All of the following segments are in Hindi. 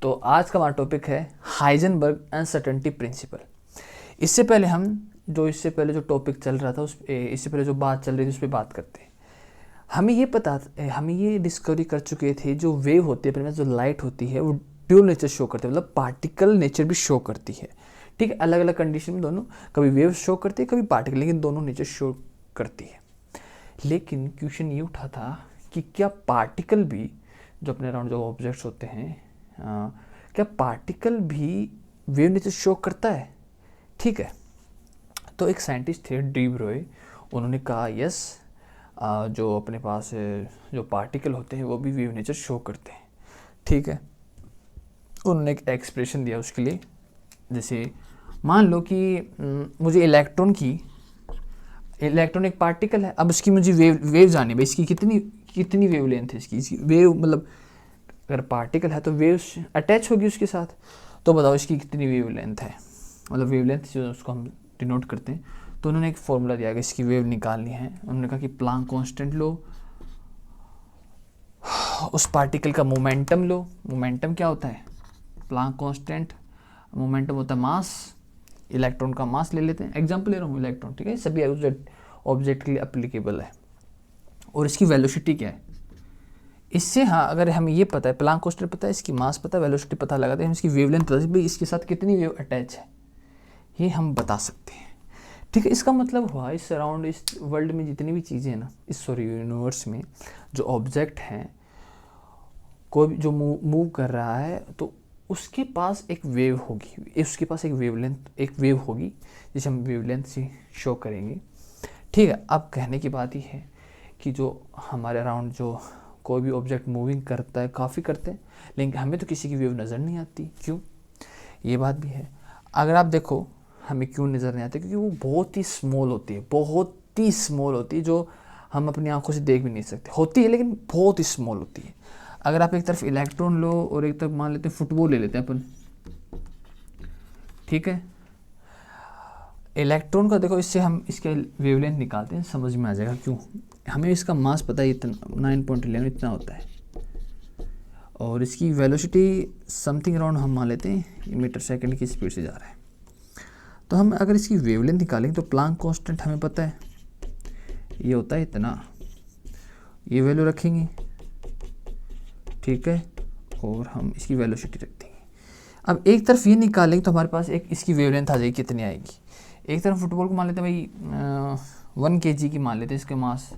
तो आज का हमारा टॉपिक है हाइजेनबर्ग अनसर्टेनिटी प्रिंसिपल। इससे पहले जो टॉपिक चल रहा था इससे पहले जो बात चल रही थी उस पर बात करते हैं। हमें ये डिस्कवरी कर चुके थे जो वेव होती है, अपने पास जो लाइट होती है वो ड्यूल नेचर शो करती है, मतलब पार्टिकल नेचर भी शो करती है। ठीक है, अलग अलग कंडीशन में दोनों, कभी वेव शो करती है कभी पार्टिकल, लेकिन दोनों नेचर शो करती है। लेकिन क्वेश्चन ये उठा था कि क्या पार्टिकल भी, जो अपने अराउंड जो ऑब्जेक्ट्स होते हैं, क्या पार्टिकल भी वेव नेचर शो करता है? ठीक है, तो एक साइंटिस्ट थे डी ब्रोय, उन्होंने कहा यस, जो अपने पास जो पार्टिकल होते हैं वो भी वेव नेचर शो करते हैं। ठीक है, उन्होंने एक एक्सप्रेशन दिया उसके लिए। जैसे मान लो कि मुझे इलेक्ट्रॉन एक पार्टिकल है, अब उसकी मुझे वेव जानी है, इसकी कितनी वेव लेंथ है, इसकी वेव, मतलब अगर पार्टिकल है तो वेव अटैच होगी उसके साथ, तो बताओ इसकी कितनी वेव लेंथ है, मतलब वेव लेंथ जो उसको हम डिनोट करते हैं। तो उन्होंने एक फॉर्मूला दिया कि इसकी वेव निकालनी है। उन्होंने कहा कि प्लांक कांस्टेंट लो, उस पार्टिकल का मोमेंटम लो। मोमेंटम क्या होता है? प्लांक कांस्टेंट, मोमेंटम होता है मास, इलेक्ट्रॉन का मास ले लेते हैं, एग्जाम्पल ले रहा हूँ इलेक्ट्रॉन, ठीक है, सभी ऑब्जेक्ट के लिए अप्लीकेबल है। और इसकी वेलोसिटी क्या है? इससे अगर हमें ये पता है, प्लांक कांस्टेंट पता है, इसकी मास पता है, वेलोसिटी पता लगाते हैं, हम इसकी वेवलेंथ पता है, भाई इसके साथ कितनी वेव अटैच है, ये हम बता सकते हैं। ठीक है, इसका मतलब हुआ इस अराउंड, इस वर्ल्ड में जितनी भी चीज़ें हैं ना, यूनिवर्स में जो ऑब्जेक्ट हैं, कोई भी जो मूव कर रहा है तो उसके पास एक वेव होगी, उसके पास एक वेव होगी जिसे हम वेवलेंथ से शो करेंगे। ठीक है, अब कहने की बात ही है कि जो हमारे अराउंड जो कोई भी ऑब्जेक्ट मूविंग करता है, काफ़ी करते हैं, लेकिन हमें तो किसी की वेव नज़र नहीं आती। क्यों? ये बात भी है। अगर आप देखो हमें क्यों नज़र नहीं आती, क्योंकि वो बहुत ही स्मॉल होती है, जो हम अपनी आंखों से देख भी नहीं सकते, होती है लेकिन बहुत ही स्मॉल होती है। अगर आप एक तरफ इलेक्ट्रॉन लो और एक तरफ मान लेते हैं फुटबॉल ले लेते हैं अपन, ठीक है, इलेक्ट्रॉन का देखो, इससे हम इसके वेवलेंथ निकालते हैं, समझ में आ जाएगा क्यों। हमें इसका मास पता है, इतना 9.11 इतना होता है, और इसकी वेलोसिटी समथिंग अराउंड हम मान लेते हैं मीटर सेकंड की स्पीड से जा रहा है। तो हम अगर इसकी वेवलेंथ निकालेंगे तो प्लांक कांस्टेंट हमें पता है ये होता है इतना, ये वैल्यू रखेंगे, ठीक है, और हम इसकी वेलोसिटी रख देंगे। अब एक तरफ ये निकालेंगे तो हमारे पास एक इसकी वेवलेंथ आ जाएगी, कितनी आएगी। एक तरफ फुटबॉल को मान लेते हैं भाई 1 kg की मान लेते हैं, इसके मास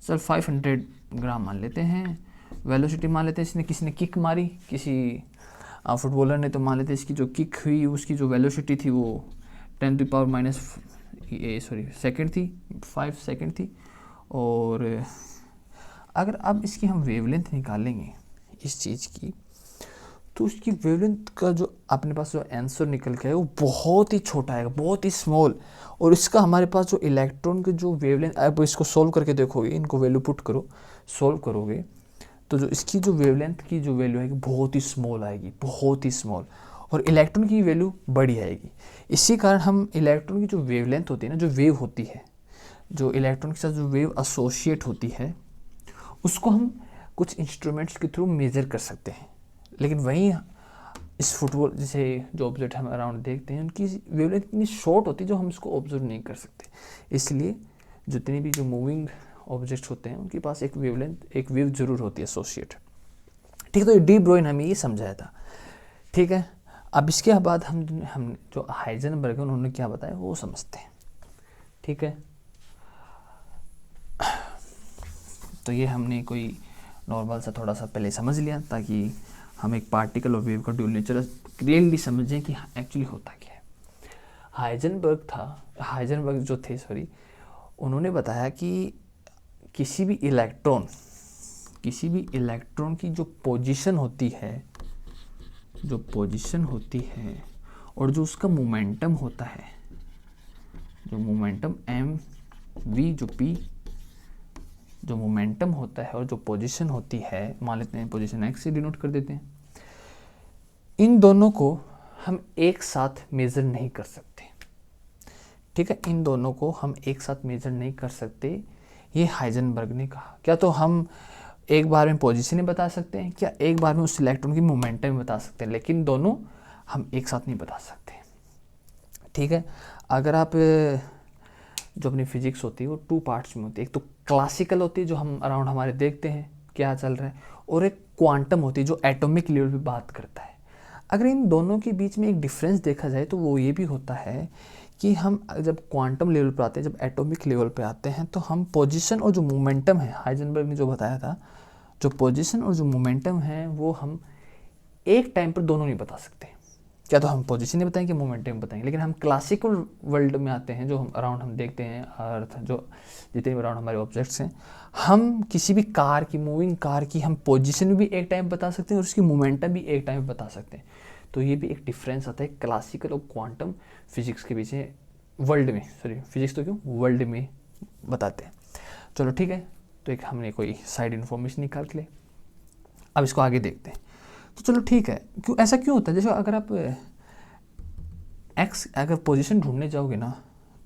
सर 500 ग्राम मान लेते हैं। वेलोसिटी मान लेते हैं, इसने किसी ने किक मारी, किसी फुटबॉलर ने, तो मान लेते हैं इसकी जो किक हुई उसकी जो वेलोसिटी थी वो 10⁻⁻⁻ सेकेंड थी, 5 सेकेंड थी। और अगर अब इसकी हम वेवलेंथ निकालेंगे इस चीज़ की, तो उसकी वेवलेंथ का जो अपने पास जो आंसर निकल के है वो बहुत ही छोटा आएगा, बहुत ही स्मॉल। और इसका हमारे पास जो इलेक्ट्रॉन की जो वेवलेंथ, अब इसको सोल्व करके देखोगे, इनको वैल्यू पुट करो, सोल्व करोगे, तो जो इसकी जो वेवलेंथ की जो वैल्यू आएगी बहुत ही स्मॉल आएगी, बहुत ही स्मॉल, और इलेक्ट्रॉन की वैल्यू बड़ी आएगी। इसी कारण हम इलेक्ट्रॉन की जो वेवलेंथ होती है ना, जो वेव होती है, जो इलेक्ट्रॉन के साथ जो वेव एसोसिएट होती है, उसको हम कुछ इंस्ट्रूमेंट्स के थ्रू मेज़र कर सकते हैं। लेकिन वहीं इस फुटबॉल जैसे जो ऑब्जेक्ट हम अराउंड देखते हैं, उनकी वेवलेंथ इतनी शॉर्ट होती है जो हम इसको ऑब्जर्व नहीं कर सकते। इसलिए जितनी भी जो मूविंग ऑब्जेक्ट्स होते हैं उनके पास एक वेव जरूर होती है एसोसिएट। ठीक है, तो डी ब्रोय ने हमें ये समझाया था। ठीक है, अब इसके बाद हम जो हाइजेनबर्ग है उन्होंने क्या बताया वो समझते हैं। ठीक है, तो ये हमने कोई नॉर्मल सा थोड़ा सा पहले समझ लिया, ताकि हम एक पार्टिकल और वेव का ड्यूल नेचर क्लियरली समझें कि एक्चुअली होता क्या है। हाइजेनबर्ग जो थे उन्होंने बताया कि किसी भी इलेक्ट्रॉन की जो पोजीशन होती है और जो उसका मोमेंटम होता है, जो मोमेंटम एम वी जो पी जो मोमेंटम होता है और जो पोजीशन होती है, मान लेते हैं पोजीशन एक्स से डिनोट कर देते हैं, इन दोनों को हम एक साथ मेज़र नहीं कर सकते। ठीक है, इन दोनों को हम एक साथ मेज़र नहीं कर सकते, ये हाइजेनबर्ग ने कहा। क्या तो हम एक बार में पोजीशन ही बता सकते हैं, क्या एक बार में उस इलेक्ट्रॉन की मोमेंटम भी बता सकते हैं, लेकिन दोनों हम एक साथ नहीं बता सकते। ठीक है, अगर आप जो अपनी फिजिक्स होती है वो 2 पार्ट्स में होती है, एक तो क्लासिकल होती है जो हम अराउंड हमारे देखते हैं क्या चल रहा है, और एक क्वांटम होती है जो एटॉमिक लेवल पे बात करता है। अगर इन दोनों के बीच में एक डिफरेंस देखा जाए तो वो ये भी होता है कि हम जब क्वांटम लेवल पर आते हैं, जब एटॉमिक लेवल पे आते हैं, तो हम पोजीशन और जो मोमेंटम है, हाइजेनबर्ग ने जो बताया था, जो पोजीशन और जो मोमेंटम है वो हम एक टाइम पर दोनों नहीं बता सकते। क्या तो हम पोजीशन नहीं बताएंगे, मोमेंटम बताएंगे, लेकिन हम क्लासिकल वर्ल्ड में आते हैं, जो हम अराउंड हम देखते हैं, अर्थ जो जितने भी अराउंड हमारे ऑब्जेक्ट्स हैं, हम किसी भी कार की, मूविंग कार की हम पोजीशन भी एक टाइम बता सकते हैं और उसकी मोमेंटम भी एक टाइम बता सकते हैं। तो ये भी एक डिफरेंस आता है क्लासिकल और क्वांटम फिजिक्स के बीच में, वर्ल्ड में, सॉरी फिजिक्स तो क्यों, वर्ल्ड में बताते हैं। चलो ठीक है, तो एक हमने कोई साइड इन्फॉर्मेशन निकाल के लिए, अब इसको आगे देखते हैं। तो चलो ठीक है, क्यों ऐसा क्यों होता है, जैसे अगर आप एक्स अगर पोजीशन ढूंढने जाओगे ना,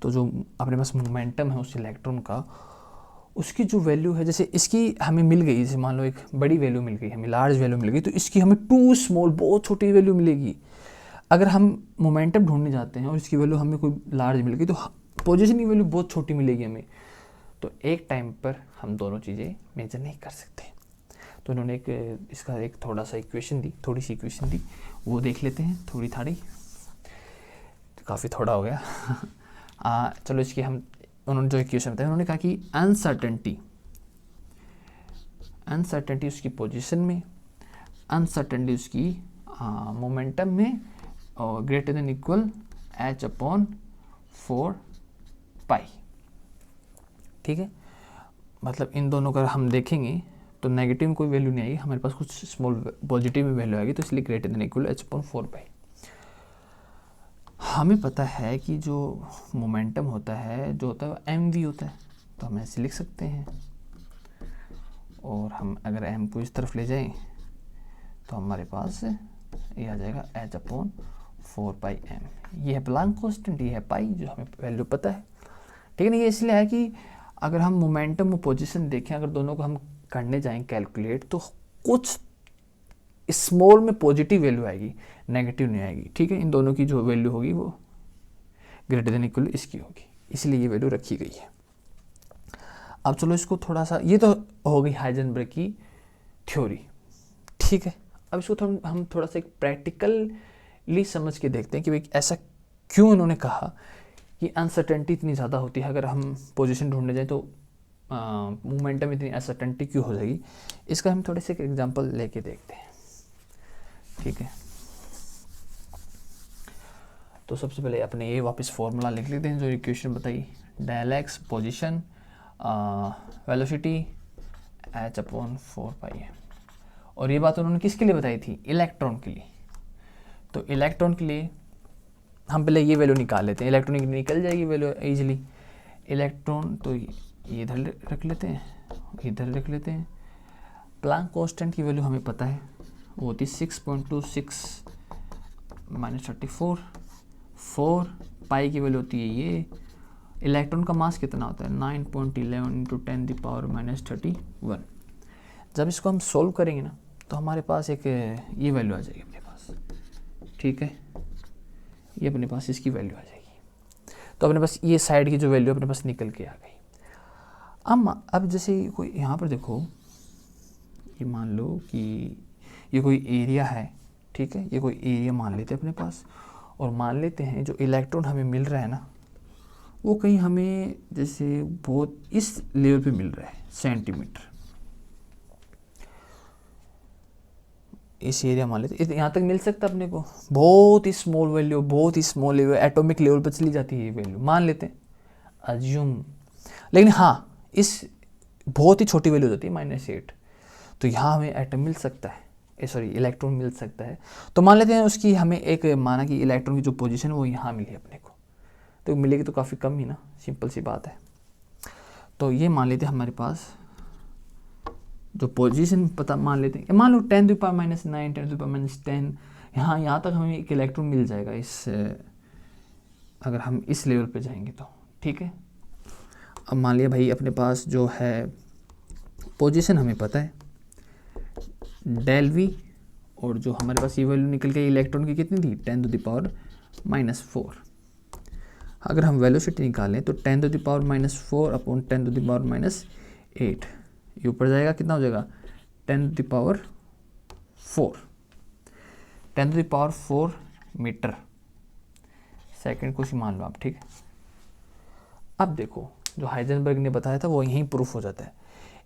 तो जो अपने पास मोमेंटम है उस इलेक्ट्रॉन का, उसकी जो वैल्यू है, जैसे इसकी हमें मिल गई, जैसे मान लो एक बड़ी वैल्यू मिल गई हमें, लार्ज वैल्यू मिल गई, तो इसकी हमें टू स्मॉल बहुत छोटी वैल्यू मिलेगी। अगर हम मोमेंटम ढूंढने जाते हैं और इसकी वैल्यू हमें कोई लार्ज मिल गई, तो पोजीशन की वैल्यू बहुत छोटी मिलेगी हमें। तो एक टाइम पर हम दोनों चीज़ें मेजर नहीं कर सकते। तो इन्होंने एक इसका एक थोड़ा सा इक्वेशन दी, थोड़ी सी इक्वेशन दी, वो देख लेते हैं, थोड़ी थाड़ी, काफ़ी थोड़ा हो गया चलो इसकी हम, उन्होंने जो इक्वेशन बताया, उन्होंने कहा कि अनसर्टेनिटी उसकी पोजीशन में, अनसर्टेनिटी उसकी मोमेंटम में, और ग्रेटर देन इक्वल h/4 पाई। ठीक है, मतलब इन दोनों का हम देखेंगे तो नेगेटिव में कोई वैल्यू नहीं आएगी, हमारे पास कुछ स्मॉल पॉजिटिव में वैल्यू आएगी, तो इसलिए ग्रेटर देन इक्वल h/4 पाई। हमें पता है कि जो मोमेंटम होता है, जो होता है वो mv होता है, तो हम ऐसे लिख सकते हैं, और हम अगर m को इस तरफ ले जाएं तो हमारे पास ये आ जाएगा h/4 पाई m। ये है प्लांक कांस्टेंट, ये है पाई, जो हमें वैल्यू पता है। ठीक है ना, ये इसलिए है कि अगर हम मोमेंटम और पोजीशन देखें, अगर दोनों को हम करने जाएं कैलकुलेट, तो कुछ स्मॉल में पॉजिटिव वैल्यू आएगी, नेगेटिव नहीं आएगी। ठीक है, इन दोनों की जो वैल्यू होगी वो ग्रेटर देन इक्वल इसकी होगी, इसलिए ये वैल्यू रखी गई है। अब चलो इसको थोड़ा सा, ये तो हो गई हाइजेनबर्ग की थ्योरी। ठीक है, अब इसको हम थोड़ा सा एक प्रैक्टिकली समझ के देखते हैं कि भाई ऐसा क्यों इन्होंने कहा कि अनसर्टेनिटी इतनी ज़्यादा होती है, अगर हम पोजीशन ढूंढने जाएं तो मोमेंटम इतनी अनसर्टेनिटी क्यों हो जाएगी। इसका हम थोड़े से एक एग्जांपल लेके देखते हैं। ठीक है, तो सबसे पहले अपने ये वापस फॉर्मूला लिख लेते हैं जो इक्वेशन बताई, del x position velocity h/4 pi है। और ये बात उन्होंने किसके लिए बताई थी, इलेक्ट्रॉन के लिए। तो इलेक्ट्रॉन के लिए हम पहले ये वैल्यू निकाल लेते हैं, इलेक्ट्रॉन की निकल जाएगी वैल्यू ईजिली। इलेक्ट्रॉन तो ये इधर रख लेते हैं, इधर रख लेते हैं। प्लांक कांस्टेंट की वैल्यू हमें पता है, वो होती 6.26 - 34। 4 पाई की वैल्यू होती है ये। इलेक्ट्रॉन का मास कितना होता है, 9.11 × 10⁻³ (31). जब इसको हम सोल्व करेंगे ना, तो हमारे पास एक ये वैल्यू आ जाएगी अपने पास। ठीक है, ये अपने पास इसकी वैल्यू आ जाएगी। तो अपने पास ये साइड की जो वैल्यू अपने पास निकल के आ गई। अब जैसे कोई यहाँ पर देखो, ये मान लो कि ये कोई एरिया है। ठीक है, ये कोई एरिया मान लेते हैं अपने पास, और मान लेते हैं जो इलेक्ट्रॉन हमें मिल रहा है ना, वो कहीं हमें जैसे बहुत इस लेवल पे मिल रहा है, सेंटीमीटर। इस एरिया मान लेते हैं, यहाँ तक मिल सकता है अपने को, बहुत ही स्मॉल वैल्यू, बहुत ही स्मॉल लेवल, एटॉमिक लेवल पर चली जाती है ये वैल्यू, मान लेते हैं, अज्यूम। लेकिन हाँ, इस बहुत ही छोटी वैल्यू होती है -8, तो यहाँ हमें एटम मिल सकता है, सॉरी इलेक्ट्रॉन मिल सकता है। तो मान लेते हैं उसकी हमें एक माना कि इलेक्ट्रॉन की जो पोजीशन है वो यहाँ मिली अपने को, तो मिलेगी तो काफ़ी कम ही ना, सिंपल सी बात है। तो ये मान लेते हैं हमारे पास जो पोजीशन पता मान लेते हैं, मान लो 10⁻⁹, 10⁻10, यहाँ तक हमें एक इलेक्ट्रॉन मिल जाएगा इस, अगर हम इस लेवल पे जाएंगे तो। ठीक है, अब मान लिया भाई अपने पास जो है पोजीशन हमें पता है, डेल वी, और जो हमारे पास ये वैल्यू निकल के इलेक्ट्रॉन की कितनी थी 10⁻⁻⁴। अगर हम वेलोसिटी निकालें तो 10⁻⁻⁴ अपॉन 10⁻⁻8, ये ऊपर जाएगा कितना हो जाएगा 10⁻⁴, 10⁻⁴ मीटर सेकंड कुछ मान लो आप, ठीक है। अब देखो जो हाइजेनबर्ग ने बताया था वो यहीं प्रूफ हो जाता है।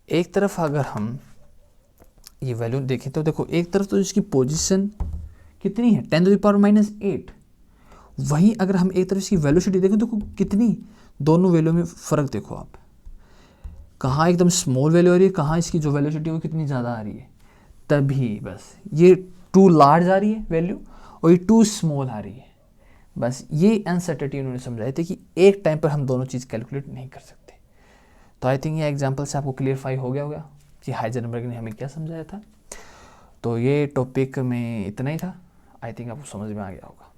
एक तरफ अगर हम ये वैल्यू देखें तो देखो एक तरफ तो इसकी पोजीशन कितनी है 10⁻⁻8, वहीं अगर हम एक तरफ इसकी वेलोसिटी देखें तो कितनी, दोनों वैल्यू में फ़र्क देखो आप, कहाँ एकदम स्मॉल वैल्यू आ रही है, कहाँ इसकी जो वेलोसिटी है वो कितनी ज़्यादा आ रही है। तभी बस ये टू लार्ज आ रही है वैल्यू और ये टू स्मॉल आ रही है। बस ये अनसर्टेनिटी उन्होंने समझाई थी कि एक टाइम पर हम दोनों चीज़ कैलकुलेट नहीं कर सकते। तो आई थिंक ये एग्जाम्पल से आपको क्लियरफाई हो गया होगा कि हाइजेनबर्ग ने हमें क्या समझाया था। तो ये टॉपिक में इतना ही था, आई थिंक आपको समझ में आ गया होगा।